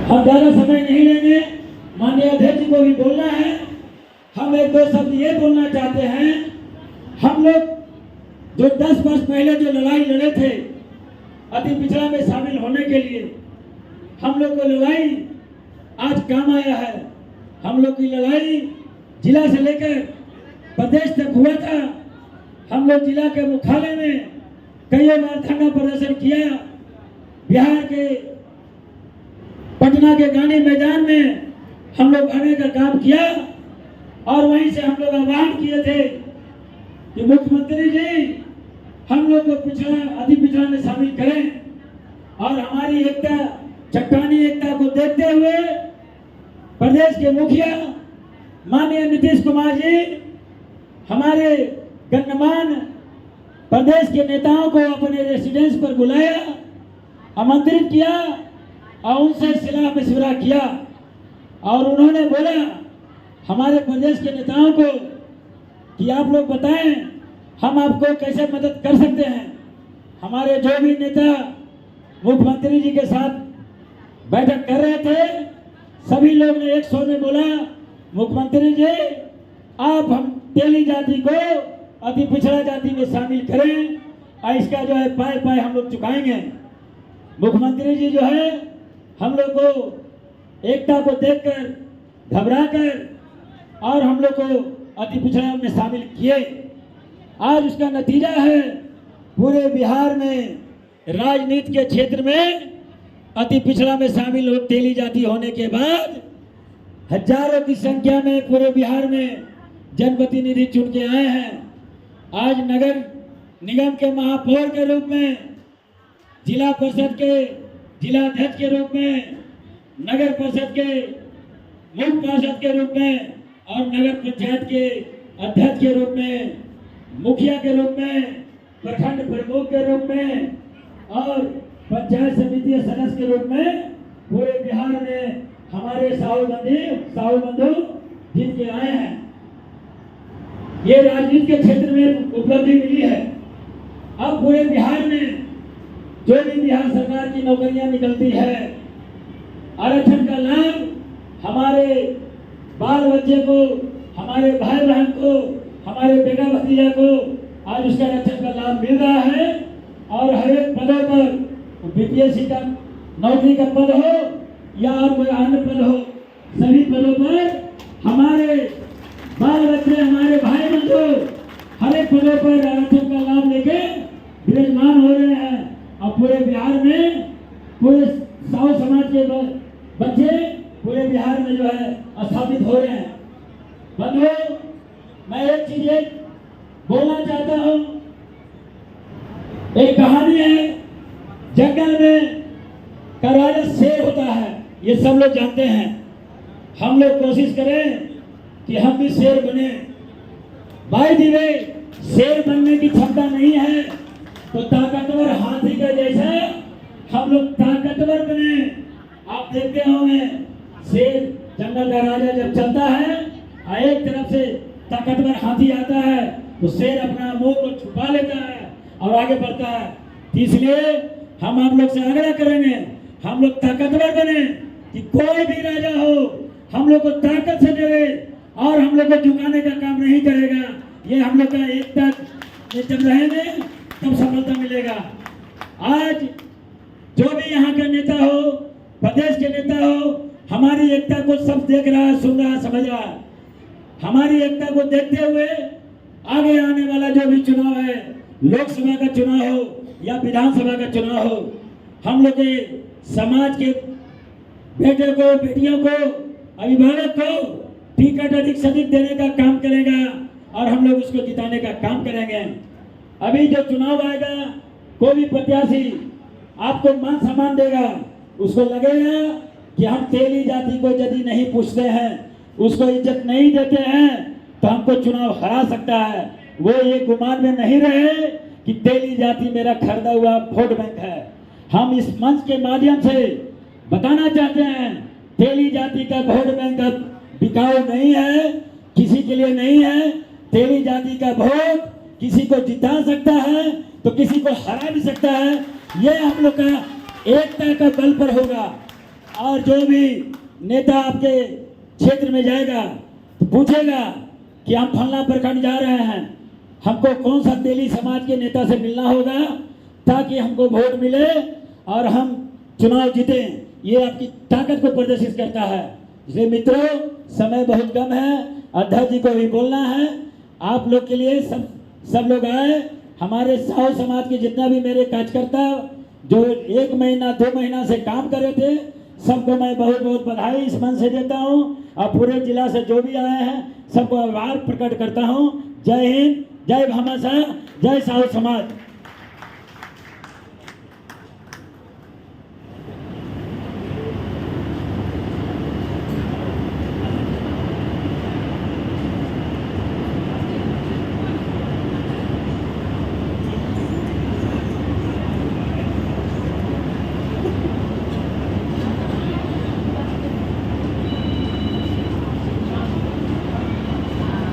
हम ज़्यादा समय नहीं लेंगे, माननीय अध्यक्ष जी को भी बोलना है। हम एक दो शब्द ये बोलना चाहते हैं, हम लोग जो 10 वर्ष पहले जो लड़ाई लड़े थे अति पिछड़ा में शामिल होने के लिए, हम लोग को लड़ाई आज काम आया है। हम लोग की लड़ाई जिला से लेकर प्रदेश तक हुआ था। हम लोग जिला के मुख्यालय में कई बार धरना प्रदर्शन किया, बिहार के पटना के गांधी मैदान में हम लोग आने का काम किया और वहीं से हम लोग आह्वान किए थे कि मुख्यमंत्री जी हम लोग को पिछड़ा अति पिछड़ा में शामिल करें और हमारी एकता, चट्टानी एकता को देखते हुए प्रदेश के मुखिया माननीय नीतीश कुमार जी हमारे गणमान्य प्रदेश के नेताओं को अपने रेसिडेंस पर बुलाया, आमंत्रित किया और उनसे सलाह मशवरा किया और उन्होंने बोला हमारे प्रदेश के नेताओं को कि आप लोग बताएं हम आपको कैसे मदद कर सकते हैं। हमारे जो भी नेता मुख्यमंत्री जी के साथ बैठक कर रहे थे, सभी लोग ने एक स्वर में बोला मुख्यमंत्री जी आप हम तेली जाति को अति पिछड़ा जाति में शामिल करें और इसका जो है पाए पाए हम लोग चुकाएंगे। मुख्यमंत्री जी जो है हम लोग को एकता को देखकर घबराकर और हम लोग को अति पिछड़ा में शामिल किए। आज उसका नतीजा है पूरे बिहार में राजनीति के क्षेत्र में अति पिछड़ा में शामिल हो तेली जाति होने के बाद हजारों की संख्या में पूरे बिहार में जनप्रतिनिधि चुन के आए हैं। आज नगर निगम के महापौर के रूप में, जिला परिषद के जिलाध्यक्ष के रूप में, नगर परिषद के मुख्य पार्षद के रूप में और नगर पंचायत के अध्यक्ष के रूप में, मुखिया के रूप में, प्रखंड प्रमुख के रूप में और पंचायत समिति सदस्य के रूप में पूरे बिहार में हमारे साहू बंधु जीत के आए हैं। ये राजनीति के क्षेत्र में उपलब्धि मिली है। अब पूरे बिहार में जो भी बिहार सरकार की नौकरियां निकलती है, आरक्षण का लाभ हमारे बाल बच्चे को, हमारे भाई बहन को, हमारे बेटा भतीजा को आज उसका आरक्षण का लाभ मिल रहा है और हर एक पदों पर बीपीएससी का नौकरी का पद हो या और कोई अन्य पद हो, सभी पदों पर हमारे बाल बच्चे, हमारे भाई बंधु हर एक पदों पर आरक्षण का लाभ लेके विराजमान हो रहे हैं और पूरे बिहार में पूरे साहू समाज के बच्चे पूरे बिहार में जो है स्थापित हो रहे हैं। बंधुओं, मैं एक चीज बोलना चाहता हूँ। एक कहानी है, जंगल में का राजा शेर होता है, ये सब लोग जानते हैं। हम लोग कोशिश करें कि हम भी शेर बने। भाई दी वे शेर बनने की क्षमता नहीं है तो ताकतवर हाथी का जैसा हम लोग ताकतवर बने। आप देखते होंगे शेर जंगल का राजा जब चलता है और एक तरफ से ताकतवर हाथी आता है तो शेर अपना मुंह को छुपा लेता है और आगे बढ़ता है। इसलिए हम आप लोग से आग्रह करेंगे हम लोग ताकतवर बने कि कोई भी राजा हो हम लोग को ताकत से डरे और हम लोग को झुकाने का काम नहीं करेगा। ये हम लोग का एकता जब रहेंगे तब सफलता मिलेगा। आज जो भी यहाँ का नेता हो, प्रदेश के नेता हो, हमारी एकता को सब देख रहा है, सुन रहा है, समझ रहा है। हमारी एकता को देखते हुए आगे आने वाला जो भी चुनाव है, लोकसभा का चुनाव हो या विधानसभा का चुनाव हो, हम लोग के समाज के बेटे को, बेटियों को, अभिभावक को टिकट अधिक से अधिक देने का काम करेगा और हम लोग उसको जिताने का काम करेंगे। अभी जो चुनाव आएगा, कोई भी प्रत्याशी आपको मान सम्मान देगा, उसको लगेगा कि हम तेली जाति को यदि नहीं पूछते हैं, उसको इज्जत नहीं देते हैं तो हमको चुनाव हरा सकता है। वो ये गुमान में नहीं रहे कि तेली जाति मेरा खरीदा हुआ वोट बैंक है। हम इस मंच के माध्यम से बताना चाहते हैं तेली जाति का वोट बैंक अब बिकाऊ नहीं है, किसी के लिए नहीं है। तेली जाति का वोट किसी को जिता सकता है तो किसी को हरा भी सकता है। ये हम लोग का एकता का बल पर होगा। और जो भी नेता आपके क्षेत्र में जाएगा तो पूछेगा कि हम फलना प्रखंड जा रहे हैं, हमको कौन सा तेली समाज के नेता से मिलना होगा ताकि हमको वोट मिले और हम चुनाव जीतें। ये आपकी ताकत को प्रदर्शित करता है। इसलिए मित्रों, समय बहुत कम है, अध्यक्ष जी को भी बोलना है। आप लोग के लिए सब लोग आए। हमारे साहू समाज के जितना भी मेरे कार्यकर्ता जो 1 महीना 2 महीना से काम कर रहे थे, सबको मैं बहुत बहुत बधाई इस मन से देता हूँ। और पूरे जिला से जो भी आए हैं सबको आभार प्रकट करता हूँ। जय हिंद, जय भामाशाह, जय साहू समाज।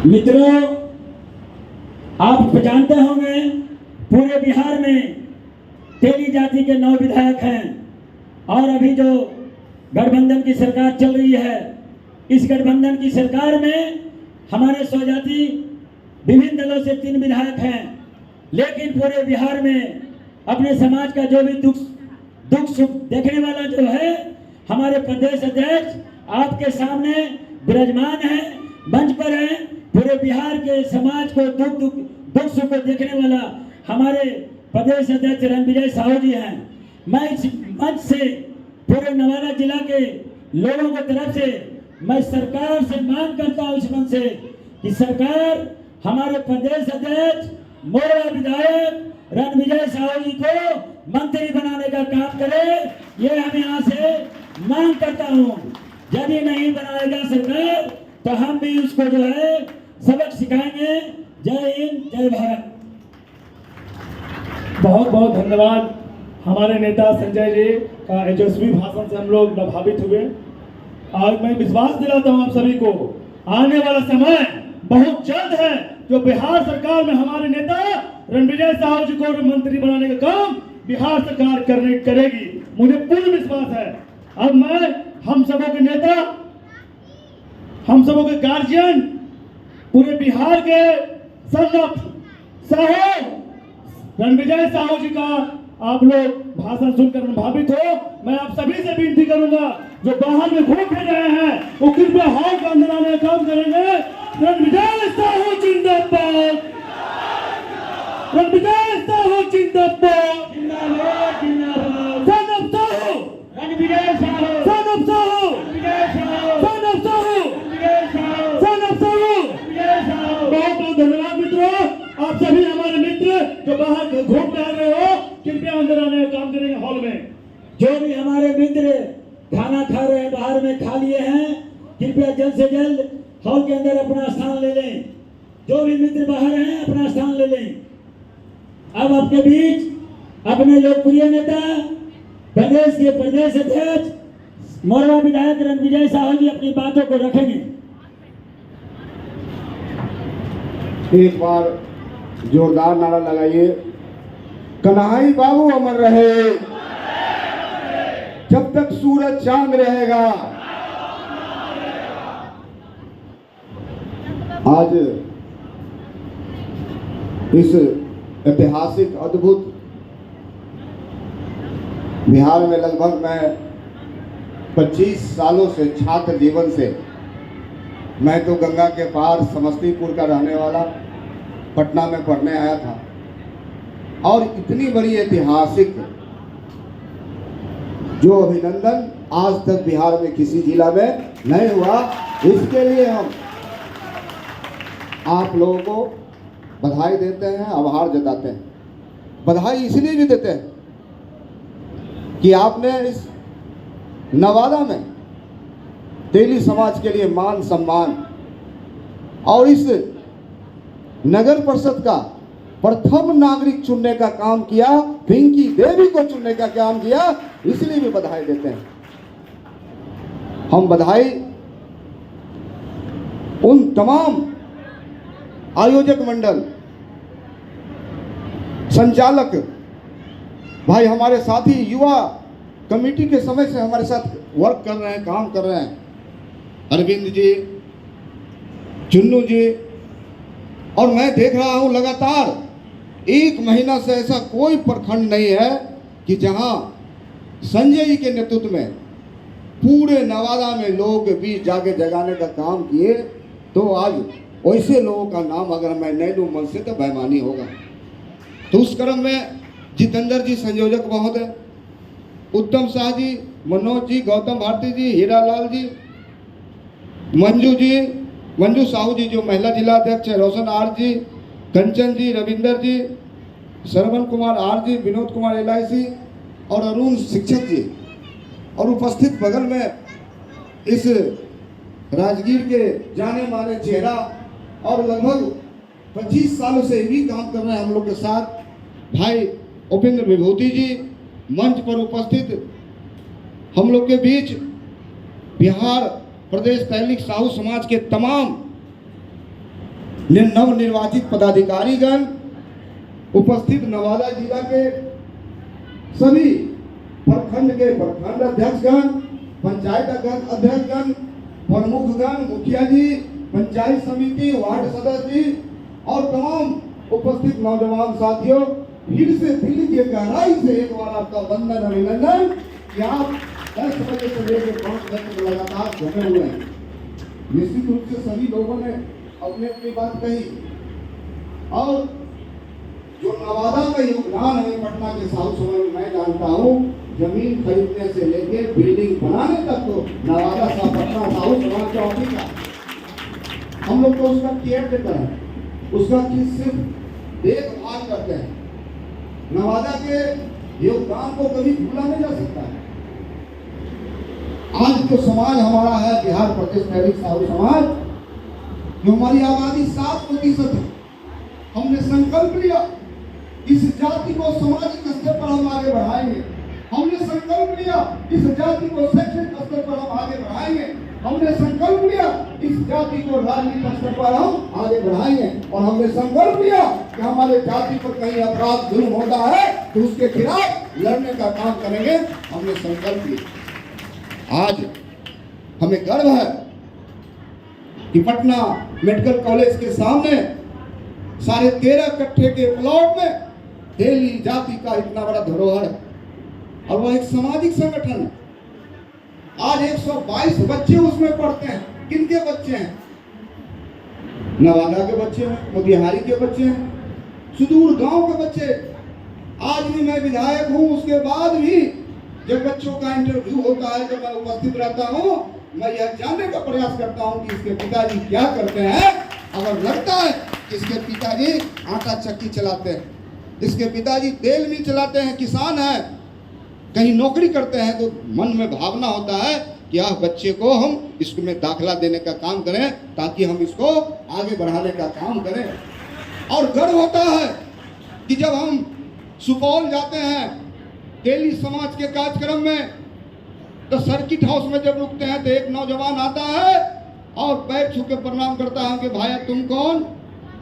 मित्रों, आप जानते होंगे पूरे बिहार में तेली जाति के 9 विधायक हैं और अभी जो गठबंधन की सरकार चल रही है, इस गठबंधन की सरकार में हमारे स्वजाति विभिन्न दलों से 3 विधायक हैं। लेकिन पूरे बिहार में अपने समाज का जो भी दुख सुख देखने वाला जो है, हमारे प्रदेश अध्यक्ष आपके सामने विराजमान है, मंच पर है। पूरे बिहार के समाज को दुख सुख को देखने वाला हमारे प्रदेश अध्यक्ष रणविजय साहू जी हैं। मैं इस मंच से पूरे नवादा जिला के लोगों की तरफ से मैं सरकार से मांग करता हूं इस मंच से कि सरकार हमारे प्रदेश अध्यक्ष मोरवा विधायक रणविजय साहू जी को मंत्री बनाने का काम करे। ये हम यहाँ से मांग करता हूँ। यदि नहीं बनाएगा सरकार तो हम भी उसको जो है सबक सिखाएंगे। जय हिंद, जय भारत। बहुत बहुत धन्यवाद। हमारे नेता संजय जी का यशस्वी भाषण से हम लोग प्रभावित हुए। आज मैं विश्वास दिलाता हूं आप सभी को, आने वाला समय बहुत जल्द है जो बिहार सरकार में हमारे नेता रणविजय साहू जी को मंत्री बनाने का काम बिहार सरकार करेगी। मुझे पूर्ण विश्वास है। अब मैं हम सबों के नेता, हम सबों के गार्जियन, पूरे बिहार के सन साहू रणविजय साहू जी का आप लोग भाषण सुनकर प्रभावित हो। मैं आप सभी से विनती करूंगा जो बाहर में घूम फिर रहे हैं वो कृपया हॉल का अंदर आने का काम करेंगे। रणविजय साहू जिंदाबाद, रणविजय साहू जिंदाबाद, जिंदाबाद जिंदाबाद। Son of Sahu, Ranvijay Sahu, son of Sahu, Ranvijay Sahu, son of Sahu, Ranvijay Sahu, son of Sahu. Ranvijay Sahu. बहुत बहुत धन्यवाद मित्रों। आप सभी हमारे मित्र जो बाहर घूम रहे हो कृपया अंदर आने का काम करेंगे हॉल में। जो भी हमारे मित्र खाना खा रहे हैं, बाहर में खा लिए हैं, कृपया जल्द से जल्द हॉल के अंदर अपना स्थान ले लें। जो भी मित्र बाहर हैं अपना स्थान ले लें। अब आपके बीच अपने लोकप्रिय नेता प्रदेश के प्रदेश अध्यक्ष मोरवा विधायक रणविजय साहू जी अपनी बातों को रखेंगे। एक बार जोरदार नारा लगाइए, कन्हई बाबू अमर रहे, जब तक सूरज चांद रहेगा। आज इस ऐतिहासिक अद्भुत बिहार में लगभग मैं 25 सालों से छात्र जीवन से, मैं तो गंगा के पार समस्तीपुर का रहने वाला, पटना में पढ़ने आया था। और इतनी बड़ी ऐतिहासिक जो अभिनंदन आज तक बिहार में किसी जिला में नहीं हुआ, इसके लिए हम आप लोगों को बधाई देते हैं, आभार जताते हैं। बधाई इसलिए भी देते हैं कि आपने इस नवादा में तेली समाज के लिए मान सम्मान और इस नगर परिषद का प्रथम नागरिक चुनने का काम किया, पिंकी देवी को चुनने का काम किया, इसलिए भी बधाई देते हैं। हम बधाई उन तमाम आयोजक मंडल, संचालक भाई, हमारे साथी युवा कमेटी के समय से हमारे साथ वर्क कर रहे हैं, काम कर रहे हैं, अरविंद जी, चुन्नू जी, और मैं देख रहा हूं लगातार 1 महीना से ऐसा कोई प्रखंड नहीं है कि जहां संजय जी के नेतृत्व में पूरे नवादा में लोग भी जाके जगाने का काम किए। तो आज वैसे लोगों का नाम अगर मैं नहीं लूँ मन से तो बेईमानी होगा। तो उस क्रम में जितेंद्र जी संयोजक महोदय, उत्तम शाह जी, मनोज जी, गौतम भारती जी, हीरालाल जी, मंजू साहू जी जो महिला जिला अध्यक्ष है, Roshan R ji, Kanchan ji, Ravinder ji, Shravan Kumar R ji, Vinod Kumar LIC और अरुण शिक्षक जी, और उपस्थित बगल में इस राजगीर के जाने माने चेहरा और लगभग 25 सालों से भी काम कर रहे हैं हम लोग के साथ भाई उपेंद्र विभूति जी, मंच पर उपस्थित हम लोग के बीच बिहार प्रदेश तहलीक साहू समाज के तमाम नवनिर्वाचित पदाधिकारीगण, उपस्थित नवादा जिला के सभी प्रखंड के प्रखंड अध्यक्षगण, पंचायत अध्यक्षगण, प्रमुखगण, मुखिया जी, पंचायत समिति, वार्ड सदस्य जी और तमाम उपस्थित नौजवान साथियों, फिर से दिल की गहराई से एक बार आपका वंदन अभिनंदन कि आप 10 बजे से लेकर 5 बजे तक लगातार जमे हुए हैं। निश्चित रूप से सभी लोगों ने अपनी अपनी बात कही और जो नवादा का योगदान है पटना के साहू समाज में मैं जानता हूँ, जमीन खरीदने से लेके बिल्डिंग बनाने तक तो नवादा सा पटना साहू समाज का ऑफिस है। हम लोग तो उसका केयर टेकर है, उसका सिर्फ देखभाल करते हैं। नवादा के योगदान को कभी भूला नहीं जा सकता है। आज जो समाज हमारा है बिहार प्रदेश तहलीक साहू समाज, जो हमारी आबादी 7% है, हमने संकल्प लिया इस जाति को सामाजिक स्तर पर हम आगे बढ़ाएंगे। हमने संकल्प लिया इस जाति को शैक्षणिक स्तर पर हम आगे बढ़ाएंगे। हमने संकल्प लिया इस जाति को राजनीतिक स्तर पर हम आगे बढ़ाएंगे। और हमने संकल्प लिया कि हमारे जाति पर कहीं अपराध जुल्म होता है तो उसके खिलाफ लड़ने का काम करेंगे। हमने संकल्प लिया। आज हमें गर्व है कि पटना मेडिकल कॉलेज के सामने 13.5 कट्ठे के प्लॉट में तेली जाति का इतना बड़ा धरोहर है और वह एक सामाजिक संगठन है। आज 122 बच्चे उसमें पढ़ते हैं। किनके बच्चे हैं? नवादा के बच्चे हैं, मोतिहारी के बच्चे हैं, सुदूर गांव के बच्चे। आज भी मैं विधायक हूं, उसके बाद भी जब बच्चों का इंटरव्यू होता है, जब मैं उपस्थित रहता हूं, मैं यह जानने का प्रयास करता हूं कि इसके पिताजी क्या करते हैं। अगर लगता है कि इसके पिताजी आटा चक्की चलाते हैं, इसके पिताजी तेल मिल चलाते हैं, किसान हैं, कहीं नौकरी करते हैं, तो मन में भावना होता है कि आप बच्चे को हम इसमें दाखिला देने का काम करें ताकि हम इसको आगे बढ़ाने का काम करें। और गर्व होता है कि जब हम सुपौल जाते हैं तेली समाज के कार्यक्रम में, तो सर्किट हाउस में जब रुकते हैं तो एक नौजवान आता है और पैर छू के प्रणाम करता है कि भाई तुम कौन?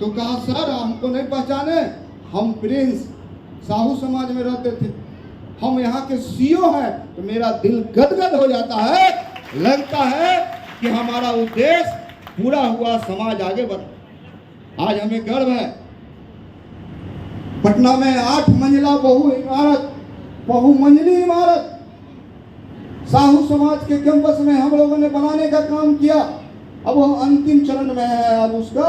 तो कहा सर हमको नहीं पहचाने, हम प्रिंस साहू समाज में रहते थे, हम यहाँ के CEO हैं। तो मेरा दिल गदगद हो जाता है, लगता है कि हमारा उद्देश्य पूरा हुआ, समाज आगे बढ़ा। आज हमें गर्व है पटना में 8 मंजिला बहुमंजिली इमारत साहू समाज के कैंपस में हम लोगों ने बनाने का काम किया। अब वो अंतिम चरण में है, अब उसका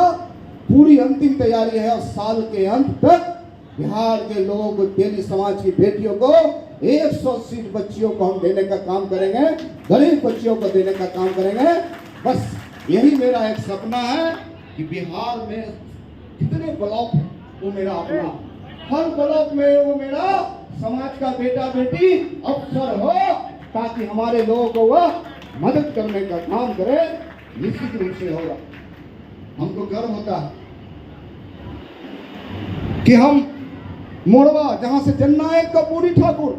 पूरी अंतिम तैयारी है और साल के अंत तक बिहार के लोग तेली समाज की बेटियों को 180 बच्चियों को हम देने का काम करेंगे, गरीब बच्चियों को देने का काम करेंगे। बस यही मेरा एक सपना है कि बिहार में कितने ब्लॉक हैं वो मेरा अपना, हर ब्लॉक में वो मेरा समाज का बेटा बेटी अफसर हो ताकि हमारे लोगों को वह मदद करने का काम करे। निश्चित रूप से होगा। हमको गर्व होता है कि हम मोरवा, जहां से जननायक कपूरी ठाकुर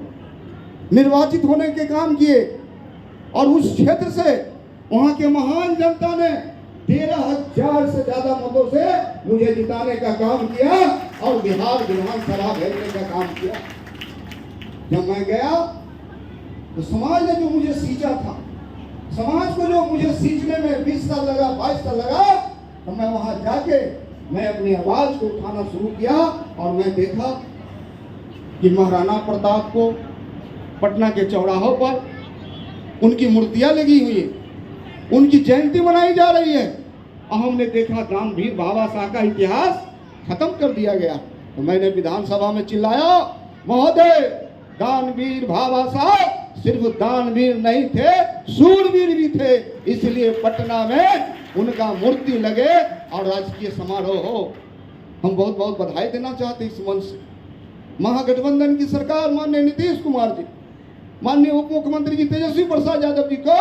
निर्वाचित होने के काम किए और उस क्षेत्र से वहां के महान जनता ने 13,000 से ज्यादा मतों से मुझे जिताने का काम किया और बिहार विधानसभा भेजने का काम किया। जब मैं गया तो समाज ने जो मुझे सींचा था, समाज को जो मुझे सींचने में 20 साल लगा, 22 साल लगा, तो मैं वहां जाके मैं अपनी आवाज को उठाना शुरू किया और मैं देखा कि महाराणा प्रताप को पटना के चौराहों पर उनकी मूर्तियां लगी हुई है, उनकी जयंती मनाई जा रही है। और हमने देखा दानवीर बाबा साहब का इतिहास खत्म कर दिया गया। तो मैंने विधानसभा में चिल्लाया, महोदय दानवीर बाबा साहब सिर्फ दानवीर नहीं थे, सूरवीर भी थे, इसलिए पटना में उनका मूर्ति लगे और राजकीय समारोह हो। हम बहुत बहुत बधाई देना चाहते इस मंच से महागठबंधन की सरकार, माननीय नीतीश कुमार जी, माननीय उप मुख्यमंत्री जी तेजस्वी प्रसाद यादव जी को,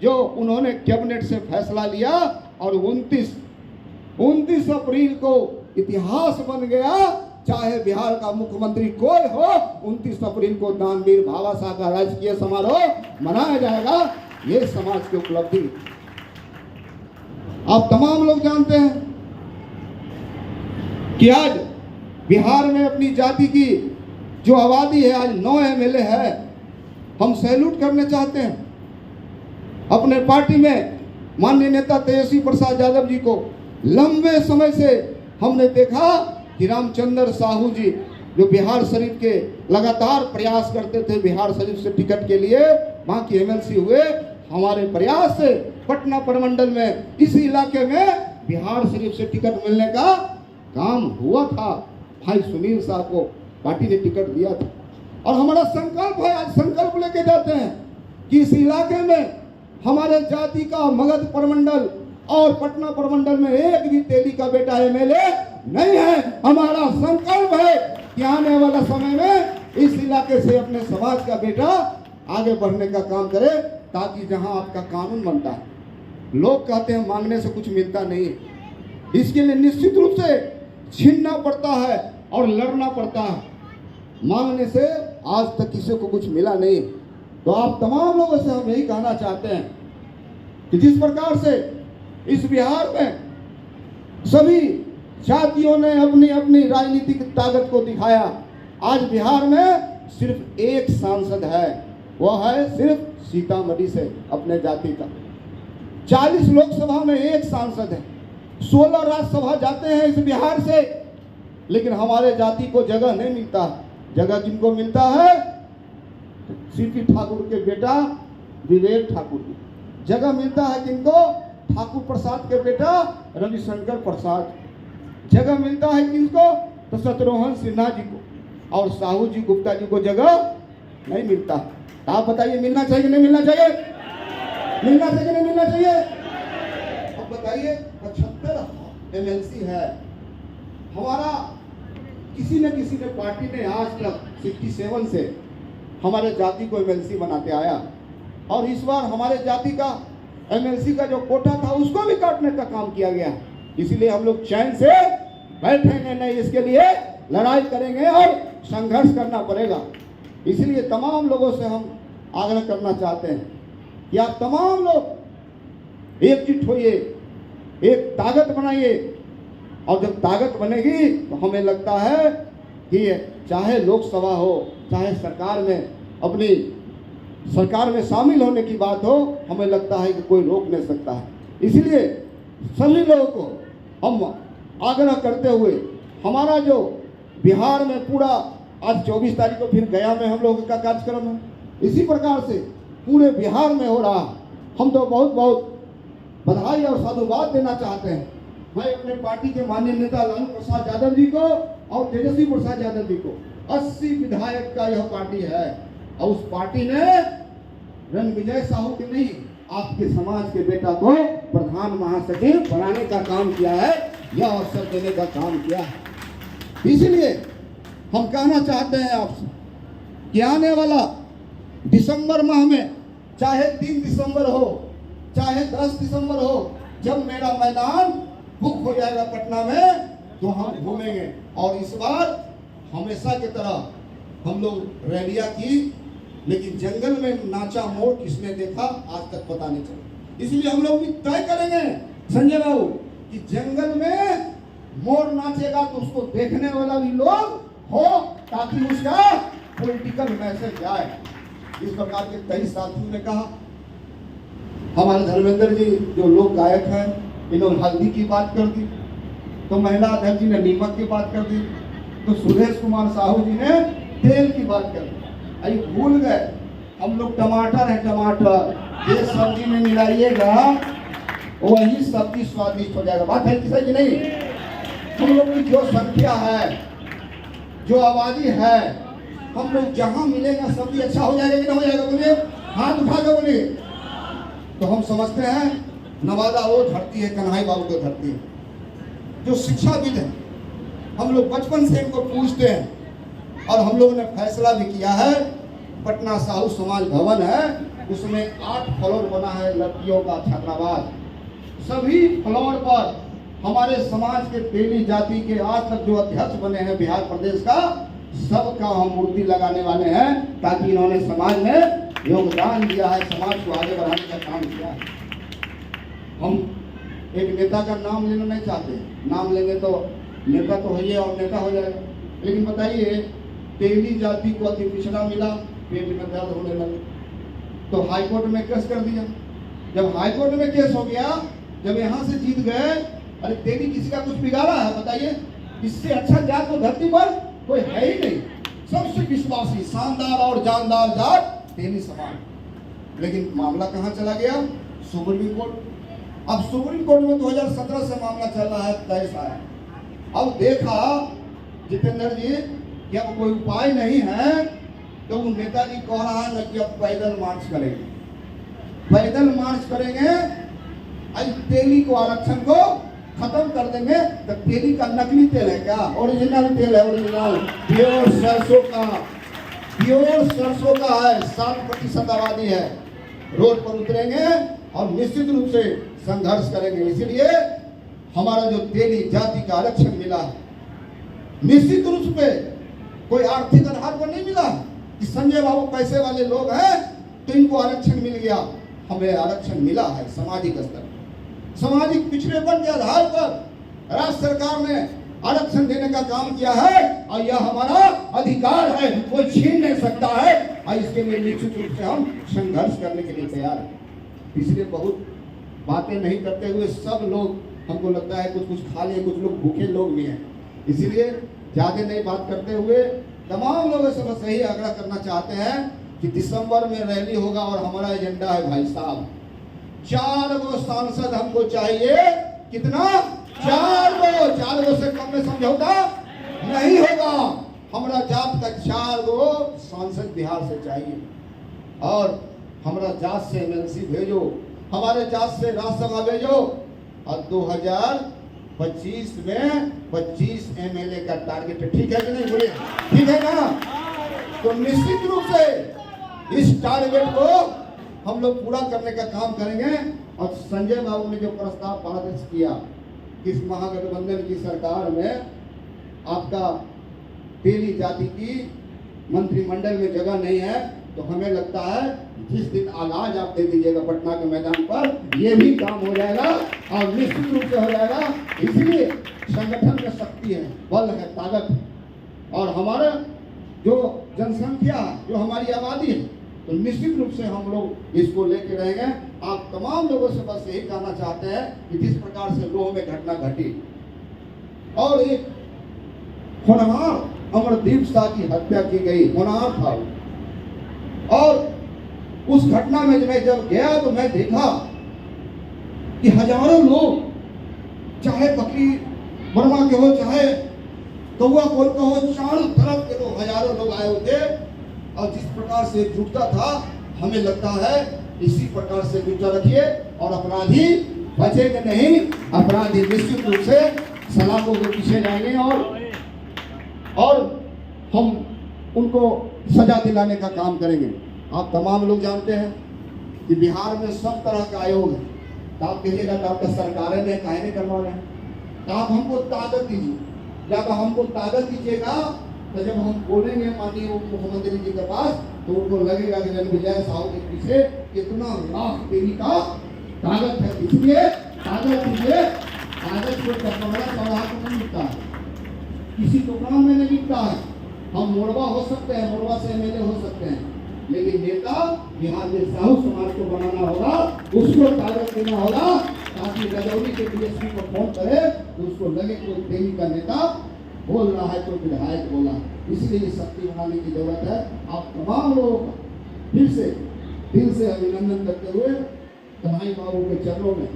जो उन्होंने कैबिनेट से फैसला लिया और 29 अप्रैल को इतिहास बन गया। चाहे बिहार का मुख्यमंत्री कोई हो, 29 अप्रैल को दानवीर बाबा साहब का राजकीय समारोह मनाया जाएगा। ये समाज की उपलब्धि आप तमाम लोग जानते हैं कि आज बिहार में अपनी जाति की जो आबादी है, आज 9 एमएलए है। हम सैल्यूट करने चाहते हैं अपने पार्टी में माननीय नेता तेजस्वी प्रसाद यादव जी को। लंबे समय से हमने देखा कि रामचंद्र साहू जी जो बिहार शरीफ के लगातार प्रयास करते थे बिहार शरीफ से टिकट के लिए, वहाँ की एमएलसी हुए। हमारे प्रयास से पटना प्रमंडल में इस इलाके में बिहार शरीफ से टिकट मिलने का काम हुआ था। भाई सुनील साहब को पार्टी ने टिकट दिया था और हमारा संकल्प है, आज संकल्प लेके जाते हैं कि इस इलाके में हमारे जाति का मगध प्रमंडल और पटना प्रमंडल में एक भी तेली का बेटा एमएलए नहीं है। हमारा संकल्प है कि आने वाला समय में इस इलाके से अपने समाज का बेटा आगे बढ़ने का काम करे, ताकि जहां आपका कानून बनता है, लोग कहते हैं मांगने से कुछ मिलता नहीं, इसके लिए निश्चित रूप से छीनना पड़ता है और लड़ना पड़ता है। मांगने से आज तक किसी को कुछ मिला नहीं। तो आप तमाम लोगों से हम यही कहना चाहते हैं कि जिस प्रकार से इस बिहार में सभी जातियों ने अपनी अपनी राजनीतिक ताकत को दिखाया, आज बिहार में सिर्फ एक सांसद है, वह है सिर्फ सीतामढ़ी से अपने जाति का। 40 लोकसभा में एक सांसद है, 16 राज्यसभा जाते हैं इस बिहार से, लेकिन हमारे जाति को जगह नहीं मिलता। जगह किनको मिलता है? सीपी ठाकुर के बेटा विवेक ठाकुर की जगह मिलता है। किनको? ठाकुर प्रसाद के बेटा रविशंकर प्रसाद। जगह मिलता है किसको? तो शत्रुघ्न सिन्हा जी को और साहू जी गुप्ता जी को जगह नहीं मिलता। आप बताइए मिलना चाहिए नहीं मिलना चाहिए? मिलना चाहिए नहीं मिलना चाहिए? अब बताइए 75 एमएलसी है हमारा, किसी न किसी ने पार्टी ने आज तक 67 से हमारे जाति को एमएलसी बनाते आया, और इस बार हमारे जाति का एमएलसी का जो कोटा था उसको भी काटने का काम किया गया। इसलिए हम लोग चैन से बैठेंगे नहीं, इसके लिए लड़ाई करेंगे और संघर्ष करना पड़ेगा। इसलिए तमाम लोगों से हम आग्रह करना चाहते हैं कि आप तमाम लोग एकजुट होइए, एक ताकत बनाइए, और जब ताकत बनेगी तो हमें लगता है कि चाहे लोकसभा हो, चाहे सरकार में अपनी सरकार में शामिल होने की बात हो, हमें लगता है कि कोई रोक नहीं सकता है। इसलिए सभी लोगों को हम आग्रह करते हुए, हमारा जो बिहार में पूरा आज 24 तारीख को फिर गया में हम लोगों का कार्यक्रम है, इसी प्रकार से पूरे बिहार में हो रहा। हम तो बहुत बहुत बधाई और साधुवाद देना चाहते हैं। मैं अपने पार्टी के माननीय नेता लालू प्रसाद यादव जी को और तेजस्वी प्रसाद यादव जी को, 80 विधायक का यह पार्टी है, और उस पार्टी ने रणविजय साहू के नहीं, आपके समाज के बेटा को प्रधान महासचिव बनाने का काम किया है, यह अवसर देने का काम किया है। इसलिए हम कहना चाहते हैं आपसे कि आने वाला दिसंबर माह में, चाहे 3 दिसंबर हो, चाहे 10 दिसंबर हो, जब मेरा मैदान बुक हो जाएगा पटना में, तो हम घूमेंगे। और इस बार हमेशा की तरह हम लोग रैलियां की, लेकिन जंगल में नाचा मोर किसने देखा आज तक पता नहीं चला। इसलिए हम लोग भी तय करेंगे संजय बाबू कि जंगल में मोर नाचेगा तो उसको देखने वाला भी लोग हो, ताकि उसका पॉलिटिकल मैसेज जाए। इस प्रकार के कई साथियों ने कहा। हमारे धर्मेंद्र जी जो लोक गायक हैं, इन्होंने हल्दी की बात कर दी, तो महिला अध्यक्ष जी ने नीमक की बात कर दी, तो सुरेश कुमार साहू जी ने तेल की बात कर दी। अरे भूल गए हम लोग टमाटर है, टमाटर ये सब्जी में मिलाइएगा वही सब्जी स्वादिष्ट हो जाएगा। बात है कि सही नहीं? हम लोग की जो संख्या है, जो आबादी है, हम लोग जहां मिलेगा सब्जी अच्छा हो जाएगा कि नहीं हो जाएगा? बोलिए, हाथ उठा के बोलिए। तो हम समझते हैं नवादा वो धरती है, कन्हैया बाबू की धरती है, जो शिक्षाविद है। हम लोग बचपन से इनको पूछते हैं और हम लोगों ने फैसला भी किया है। पटना साहू समाज भवन है, उसमें 8 फ्लोर बना है लड़कियों का छात्रावास। सभी फ्लोर पर हमारे समाज के तेली जाति के आज तक जो अध्यक्ष बने हैं बिहार प्रदेश का, सबका हम मूर्ति लगाने वाले हैं, ताकि इन्होंने समाज में योगदान दिया है, समाज को आगे बढ़ाने का काम किया है। हम एक नेता का नाम लेना नहीं चाहते, नाम लेंगे तो नेता तो है और नेता हो जाएगा। लेकिन बताइए, तेली जाति को अति पिछड़ा मिला, पेट में दर्द होने लगा, तो हाईकोर्ट में केस कर दिया। जब हाईकोर्ट में केस हो गया, जब यहाँ से जीत गए, अरे तेली किसी का कुछ बिगाड़ा है? बताइए, इससे अच्छा जात तो धरती पर कोई है ही नहीं। सबसे विश्वासी, शानदार और जानदार जात तेली समाज। लेकिन मामला कहाँ चला गया? Supreme court. अब सुप्रीम कोर्ट में 2017 से मामला चल रहा है, केस आया। अब देखा जितेंद्र जी कि अब कोई उपाय नहीं है, तो वो नेताजी कह रहा है कि अब पैदल मार्च करेंगे, पैदल मार्च करेंगे, आज तेली को आरक्षण को खत्म कर देंगे। तो तेली का नकली तेल है क्या? ओरिजिनल तेल है, ओरिजिनल प्योर सरसों का, प्योर सरसों का है, 60% आबादी है। रोड पर उतरेंगे और निश्चित रूप से संघर्ष करेंगे। इसलिए हमारा जो तेली जाति का आरक्षण मिला है, निश्चित रूप से कोई आर्थिक आधार पर नहीं मिला कि संजय बाबू पैसे वाले लोग हैं तो इनको आरक्षण मिल गया। हमें आरक्षण मिला है सामाजिक स्तर, सामाजिक पिछड़ेपन के आधार पर राज्य सरकार ने आरक्षण देने का काम किया है, और यह हमारा अधिकार है, कोई छीन नहीं सकता है। और इसके लिए निश्चित रूप से हम संघर्ष करने के लिए तैयार हैं। इसलिए बहुत बातें नहीं करते हुए सब लोग, हमको लगता है कुछ कुछ खा लिए, कुछ लोग भूखे लोग भी हैं, इसलिए ज्यादा नहीं बात करते हुए तमाम लोगों से बस यही आग्रह करना चाहते हैं कि दिसंबर में रैली होगा और हमारा एजेंडा है भाई साहब, 4 गो सांसद हमको चाहिए। कितना? 4 गो से कम में समझौता नहीं होगा। हमारा जात का 4 गो सांसद बिहार से चाहिए, और हमारा जात से एमएलसी भेजो, हमारे जात से राज्यसभा भेजो, और 2025 में 25 एमएलए का टारगेट है। ठीक है कि नहीं? बोलिए, ठीक है ना? तो निश्चित रूप से इस टारगेट को हम लोग पूरा करने का काम करेंगे। और संजय बाबू ने जो प्रस्ताव पारित किया कि इस महागठबंधन की सरकार में आपका तेली जाति की मंत्रिमंडल में जगह नहीं है, तो हमें लगता है जिस दिन आगाज आप दे दीजिएगा पटना के मैदान पर, ये भी काम हो जाएगा और निश्चित रूप से हो जाएगा। इसलिए संगठन में शक्ति है, बल है, ताकत है, और हमारा जो जनसंख्या, जो हमारी आबादी है, तो निश्चित रूप से हम लोग इसको लेके रहेंगे। आप तमाम लोगों से बस यही कहना चाहते हैं कि जिस प्रकार से लोह में घटना घटी और एक होनहार अमरदीप शाह की हत्या की गई, होनहार था, और उस घटना में मैं जब गया तो मैं देखा कि हजारों लोग, चाहे बकरी वर्मा के हो, चाहे कौआ कोल का हो, चारों तरफ के लोग, हजारों लोग आए हुए थे, और जिस प्रकार से एकजुटता था, हमें लगता है इसी प्रकार से एकजुटता रखिए और अपराधी बचेंगे नहीं। अपराधी निश्चित रूप से सलाखों के पीछे जाएंगे और हम उनको सजा दिलाने का काम करेंगे। आप तमाम लोग जानते हैं कि बिहार में सब तरह का आयोग है, तो आप कहिएगा तो आपका सरकारें ने काहे नहीं करवा रहे हैं, तो आप हमको ताकत दीजिए। जब हमको ताकत दीजिएगा तो जब हम बोलेंगे माननीय मुख्यमंत्री जी के पास, तो उनको लगेगा कि विजय साहू के पीछे कितना लाख तेली का ताकत है। इसलिए ताकत दीजिए। ताकत को कपड़ा चढ़ा को नहीं मिलता है, किसी दुकान में नहीं मिलता है। हम मोरबा हो सकते हैं, मोरबा से एमएलए हो सकते हैं, लेकिन नेता बिहार में साहू समाज को बनाना होगा, उसको ताकत देना होगा, ताकि रजौली के डीएसपी को फोन करे तो उसको लगे कोई देवी का नेता बोल रहा है, कोई विधायक बोला। इसलिए ये शक्ति बनाने की जरूरत है। आप तमाम लोगों का फिर से दिल से अभिनंदन करते हुए कन्हैया बाबू के चरणों में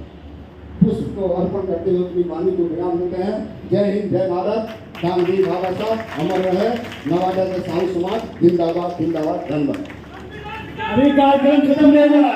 पुष्प को अर्पण करते हुए अपनी वाणी को विराम देते हैं। जय हिंद, जय भारत। गांधी बाबा साहब अमर रहे। नवादा के साहू समाज जिंदाबाद, जिंदाबाद, धन्यवाद। अभी कार्यक्रम खत्म नहीं हुआ है।